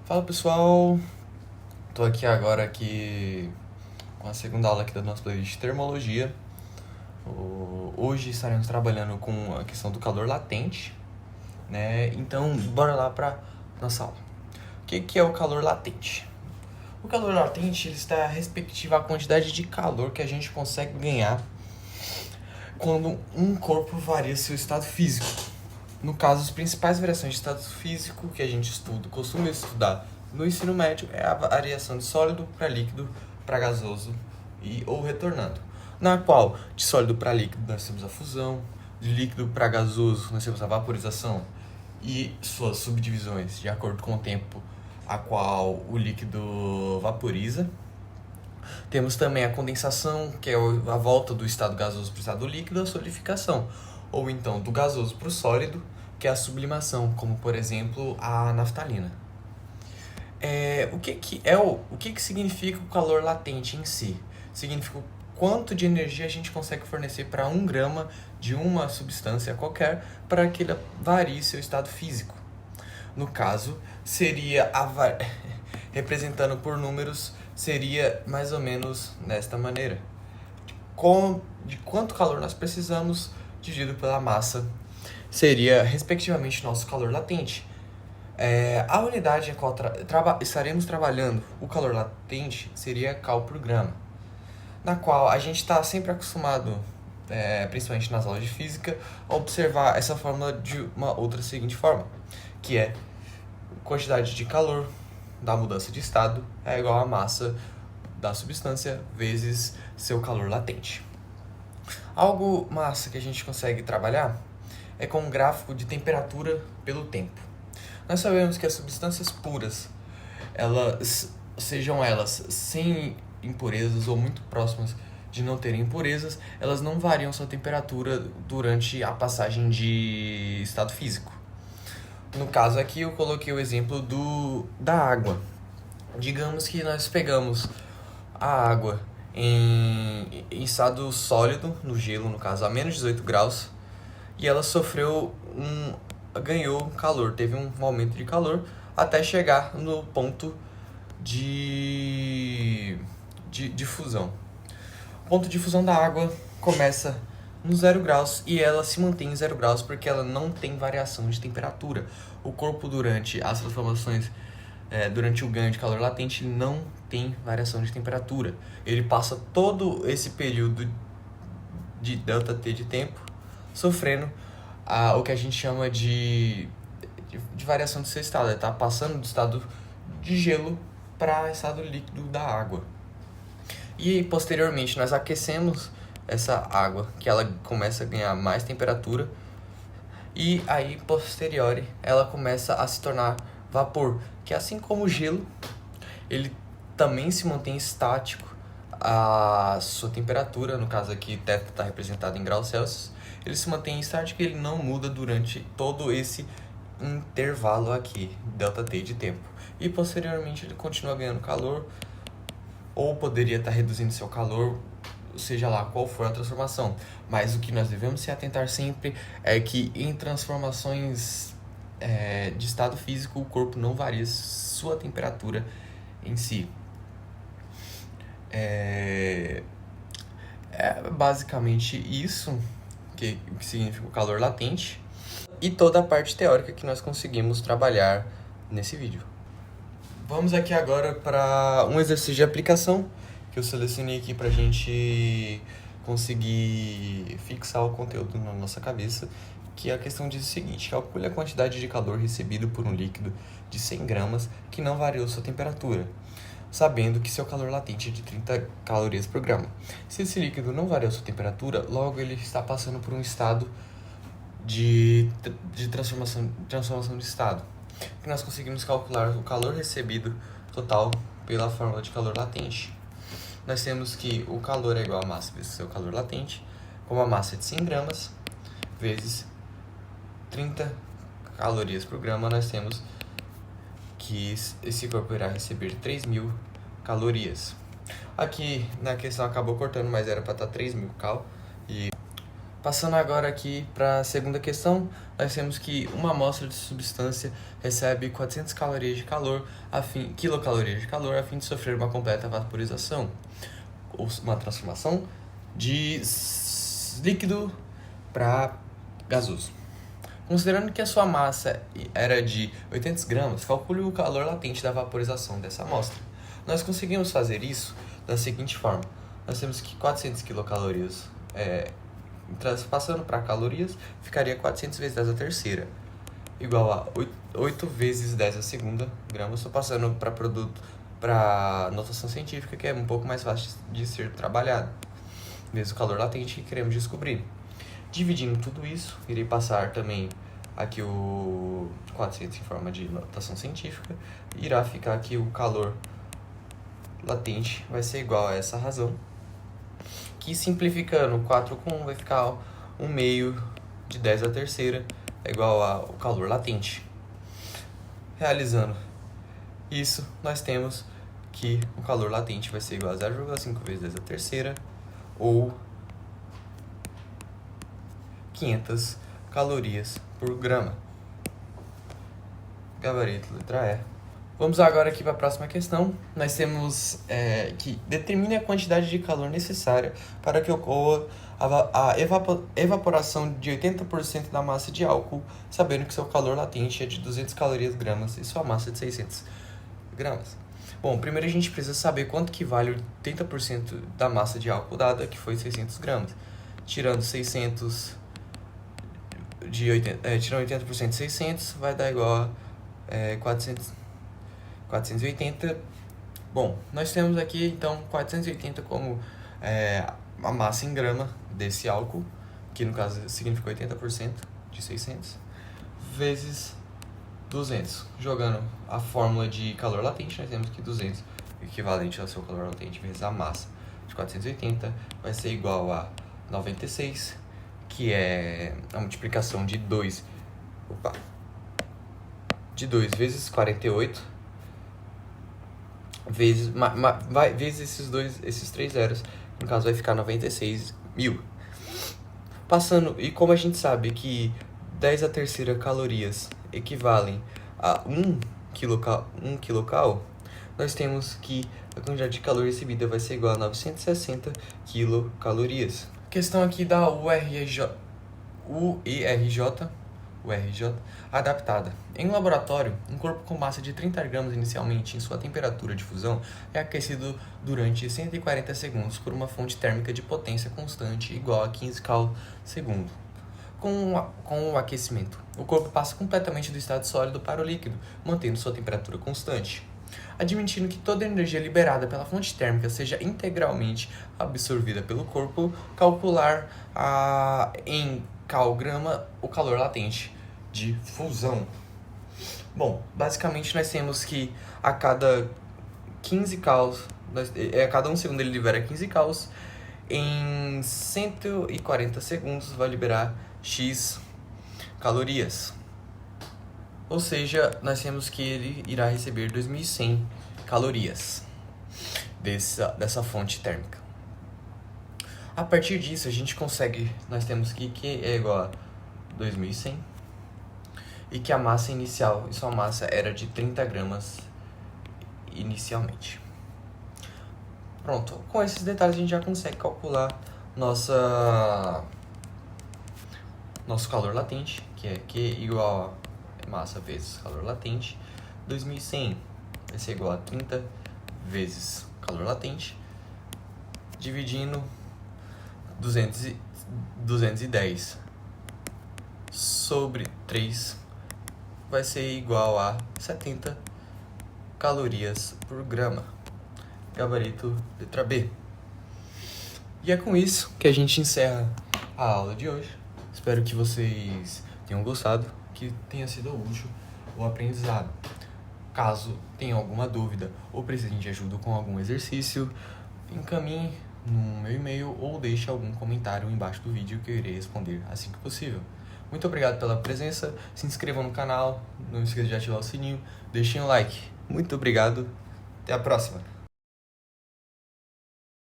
Fala pessoal, tô aqui agora com a segunda aula aqui da nossa playlist de termologia. Hoje estaremos trabalhando com a questão do calor latente, né? Então, bora lá para nossa aula. O que é o calor latente? O calor latente ele está respectivo à quantidade de calor que a gente consegue ganhar quando um corpo varia seu estado físico. No caso, as principais variações de estado físico que a gente costuma estudar no ensino médio é a variação de sólido para líquido para gasoso ou retornando. Na qual, de sólido para líquido, nós temos a fusão, de líquido para gasoso, nós temos a vaporização e suas subdivisões de acordo com o tempo a qual o líquido vaporiza. Temos também a condensação, que é a volta do estado gasoso para o estado líquido, a solidificação, ou então do gasoso para o sólido, que é a sublimação, como por exemplo a naftalina. O que significa o calor latente em si? Significa o quanto de energia a gente consegue fornecer para 1 grama de uma substância qualquer para que ela varie seu estado físico. No caso, seria representando por números, seria mais ou menos desta maneira. De quanto calor nós precisamos dividido pela massa seria, respectivamente, nosso calor latente. A unidade em qual estaremos trabalhando o calor latente seria cal por grama, na qual a gente está sempre acostumado, principalmente nas aulas de física, a observar essa fórmula de uma outra seguinte forma, que é quantidade de calor da mudança de estado é igual a massa da substância vezes seu calor latente. Algo massa que a gente consegue trabalhar é com um gráfico de temperatura pelo tempo. Nós sabemos que as substâncias puras, sejam elas sem impurezas ou muito próximas de não terem impurezas, elas não variam sua temperatura durante a passagem de estado físico. No caso aqui eu coloquei o exemplo da água. Digamos que nós pegamos a água em estado sólido, no gelo, no caso, a menos 18 graus, e ela ganhou calor, teve um aumento de calor até chegar no ponto de fusão. O ponto de fusão da água começa no 0 graus e ela se mantém em 0 graus porque ela não tem variação de temperatura. O corpo, durante as transformações, durante o ganho de calor latente, ele não tem variação de temperatura. Ele passa todo esse período de ΔT de tempo sofrendo o que a gente chama de variação do seu estado. Ele está passando do estado de gelo para estado líquido da água. E posteriormente nós aquecemos essa água, que ela começa a ganhar mais temperatura, e aí posteriori ela começa a se tornar vapor, que assim como o gelo, ele também se mantém estático a sua temperatura, no caso aqui está representado em graus Celsius, ele se mantém estático e ele não muda durante todo esse intervalo aqui, ΔT de tempo. E posteriormente ele continua ganhando calor, ou poderia estar reduzindo seu calor, seja lá qual for a transformação. Mas o que nós devemos se atentar sempre é que em transformações de estado físico, o corpo não varia sua temperatura em si. É basicamente isso que significa o calor latente e toda a parte teórica que nós conseguimos trabalhar nesse vídeo. Vamos aqui agora para um exercício de aplicação que eu selecionei aqui para a gente conseguir fixar o conteúdo na nossa cabeça, que a questão diz o seguinte: calcule a quantidade de calor recebido por um líquido de 100 gramas que não variou sua temperatura, sabendo que seu calor latente é de 30 calorias por grama. Se esse líquido não variou sua temperatura, logo ele está passando por um estado de transformação de estado, que nós conseguimos calcular o calor recebido total pela fórmula de calor latente. Nós temos que o calor é igual a massa vezes seu calor latente, como a massa é de 100 gramas, vezes 30 calorias por grama, nós temos que esse corpo irá receber 3.000 calorias. Aqui na questão acabou cortando, mas era para estar 3.000 cal. E Passando agora aqui para a segunda questão, nós temos que uma amostra de substância recebe 400 calorias de calor, quilocalorias de calor, a fim de sofrer uma completa vaporização, ou uma transformação de líquido para gasoso. Considerando que a sua massa era de 800 gramas, calcule o calor latente da vaporização dessa amostra. Nós conseguimos fazer isso da seguinte forma. Nós temos que 400 quilocalorias, passando para calorias, ficaria 400 vezes 10 a terceira, igual a 8 vezes 10 a segunda gramas. Estou passando para produto, para notação científica, que é um pouco mais fácil de ser trabalhado, vezes o calor latente que queremos descobrir. Dividindo tudo isso, irei passar também aqui o 400 em forma de notação científica. Irá ficar aqui o calor latente, vai ser igual a essa razão. Que simplificando, 4 com 1 vai ficar 1 meio de 10 a terceira, é igual ao calor latente. Realizando isso, nós temos que o calor latente vai ser igual a 0,5 vezes 10 a terceira, ou 500 calorias por grama. Gabarito, letra E. Vamos agora aqui para a próxima questão. Nós temos que determine a quantidade de calor necessária para que ocorra a evaporação de 80% da massa de álcool, sabendo que seu calor latente é de 200 calorias gramas e sua massa é de 600 gramas. Bom, primeiro a gente precisa saber quanto que vale 80% da massa de álcool dada, que foi 600 gramas. Tirando 600 tirando 80% de 600, vai dar igual a 480. Bom, nós temos aqui então 480 como a massa em grama desse álcool, que no caso significa 80% de 600, vezes 200. Jogando a fórmula de calor latente, nós temos que 200, equivalente ao seu calor latente, vezes a massa de 480, vai ser igual a 96, que é a multiplicação de 2 vezes 48, vezes esses 3 zeros, no caso vai ficar 96.000. Passando, e como a gente sabe que 10 a terceira calorias equivalem a 1 quilocal, nós temos que a quantidade de calor recebida vai ser igual a 960 quilocalorias. Questão aqui da URJ adaptada. Em um laboratório, um corpo com massa de 30 gramas inicialmente em sua temperatura de fusão é aquecido durante 140 segundos por uma fonte térmica de potência constante igual a 15 cal segundo. Com o aquecimento, o corpo passa completamente do estado sólido para o líquido, mantendo sua temperatura constante. Admitindo que toda a energia liberada pela fonte térmica seja integralmente absorvida pelo corpo, calcular em cal-grama o calor latente de fusão. Bom, basicamente nós temos que a cada 15 cals, a cada 1 segundo ele libera 15 cals, em 140 segundos vai liberar X calorias. Ou seja, nós temos que ele irá receber 2.100 calorias dessa fonte térmica. A partir disso, a gente consegue, nós temos que Q é igual a 2.100 e que a massa inicial e sua massa era de 30 gramas inicialmente. Pronto, com esses detalhes a gente já consegue calcular nosso calor latente, que é Q igual a massa vezes calor latente. 2.100 vai ser igual a 30 vezes calor latente, dividindo 210 sobre 3 vai ser igual a 70 calorias por grama. Gabarito letra B. E é com isso que a gente encerra a aula de hoje. Espero que vocês tenham gostado, que tenha sido útil o aprendizado. Caso tenha alguma dúvida ou precisem de ajuda com algum exercício, encaminhe no meu e-mail ou deixe algum comentário embaixo do vídeo que eu irei responder assim que possível. Muito obrigado pela presença, se inscrevam no canal, não esqueça de ativar o sininho, deixem um like. Muito obrigado, até a próxima!